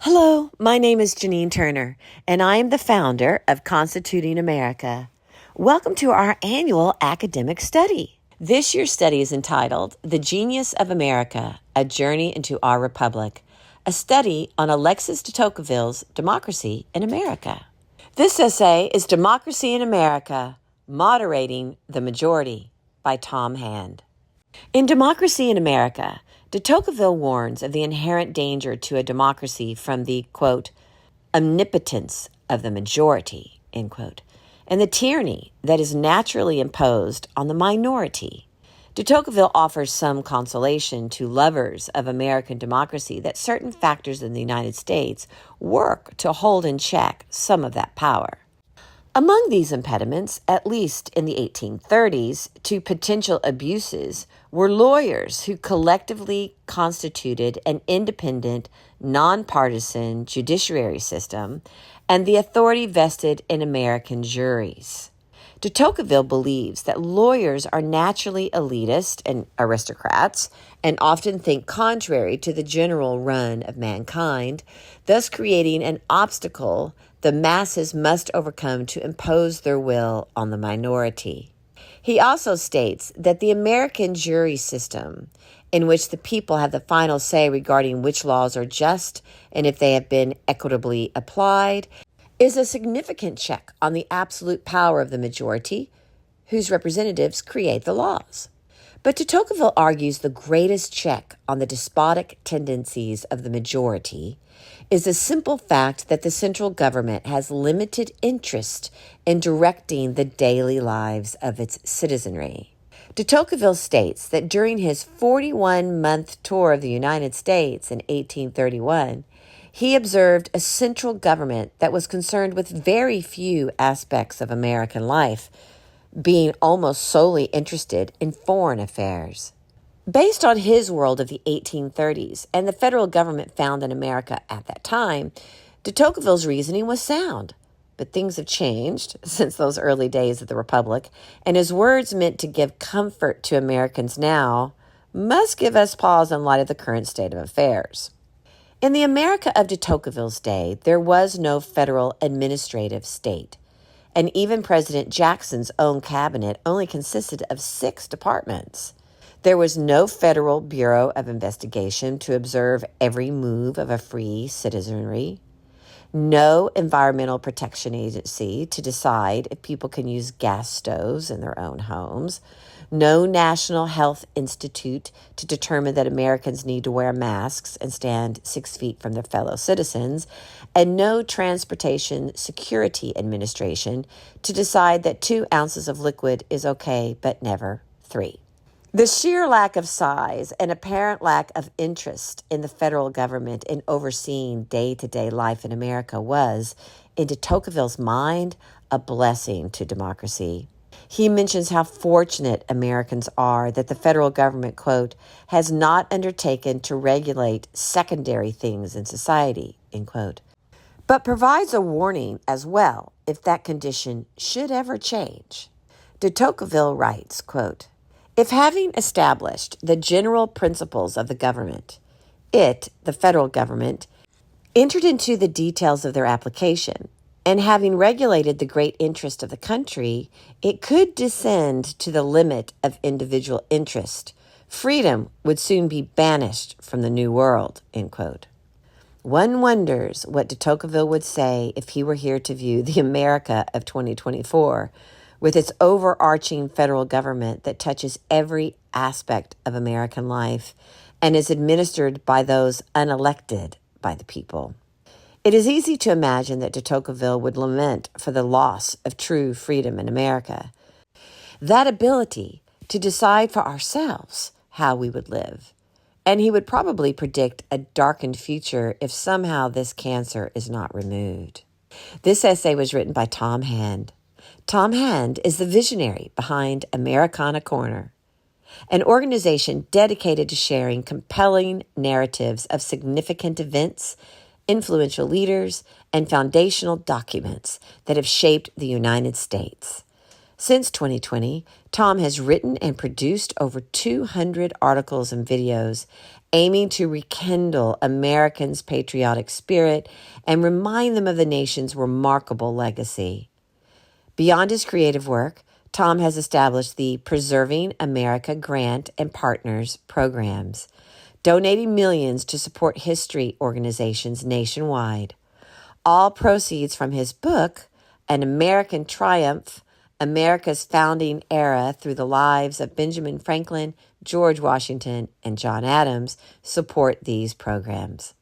Hello, my name is Janine Turner, and I am the founder of Constituting America. Welcome to our annual academic study. This year's study is entitled The Genius of America, A Journey into Our Republic, a study on Alexis De Tocqueville's Democracy in America. This essay is Democracy in America, Moderating the Majority by Tom Hand. In Democracy in America, De Tocqueville warns of the inherent danger to a democracy from the, quote, omnipotence of the majority, end quote, and the tyranny that is naturally imposed on the minority. De Tocqueville offers some consolation to lovers of American democracy that certain factors in the United States work to hold in check some of that power. Among these impediments, at least in the 1830s, to potential abuses were lawyers who collectively constituted an independent, nonpartisan judiciary system and the authority vested in American juries. De Tocqueville believes that lawyers are naturally elitist and aristocrats and often think contrary to the general run of mankind, thus creating an obstacle the masses must overcome to impose their will on the minority. He also states that the American jury system, in which the people have the final say regarding which laws are just and if they have been equitably applied, is a significant check on the absolute power of the majority, whose representatives create the laws. But de Tocqueville argues the greatest check on the despotic tendencies of the majority is the simple fact that the central government has limited interest in directing the daily lives of its citizenry. De Tocqueville states that during his 41-month tour of the United States in 1831, he observed a central government that was concerned with very few aspects of American life, being almost solely interested in foreign affairs. Based on his world of the 1830s and the federal government found in America at that time, de Tocqueville's reasoning was sound. But things have changed since those early days of the Republic, and his words meant to give comfort to Americans now must give us pause in light of the current state of affairs. In the America of de Tocqueville's day, there was no federal administrative state, and even President Jackson's own cabinet only consisted of 6 departments. There was no federal bureau of investigation to observe every move of a free citizenry, no environmental protection agency to decide if people can use gas stoves in their own homes, no National Health Institute to determine that Americans need to wear masks and stand 6 feet from their fellow citizens, and no Transportation Security Administration to decide that 2 ounces of liquid is okay, but never 3. The sheer lack of size and apparent lack of interest in the federal government in overseeing day-to-day life in America was, in de Tocqueville's mind, a blessing to democracy. He mentions how fortunate Americans are that the federal government, quote, has not undertaken to regulate secondary things in society, end quote, but provides a warning as well if that condition should ever change. De Tocqueville writes, quote, if having established the general principles of the government, it, the federal government, entered into the details of their application, and having regulated the great interest of the country, it could descend to the limit of individual interest, freedom would soon be banished from the New World, end quote. One wonders what de Tocqueville would say if he were here to view the America of 2024 with its overarching federal government that touches every aspect of American life and is administered by those unelected by the people. It is easy to imagine that de Tocqueville would lament for the loss of true freedom in America, that ability to decide for ourselves how we would live. And he would probably predict a darkened future if somehow this cancer is not removed. This essay was written by Tom Hand. Tom Hand is the visionary behind Americana Corner, an organization dedicated to sharing compelling narratives of significant events, influential leaders, and foundational documents that have shaped the United States. Since 2020, Tom has written and produced over 200 articles and videos aiming to rekindle Americans' patriotic spirit and remind them of the nation's remarkable legacy. Beyond his creative work, Tom has established the Preserving America Grant and Partners programs, donating millions to support history organizations nationwide. All proceeds from his book, An American Triumph, America's Founding Era Through the Lives of Benjamin Franklin, George Washington, and John Adams, support these programs.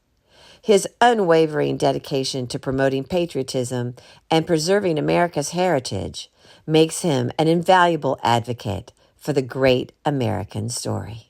His unwavering dedication to promoting patriotism and preserving America's heritage makes him an invaluable advocate for the great American story.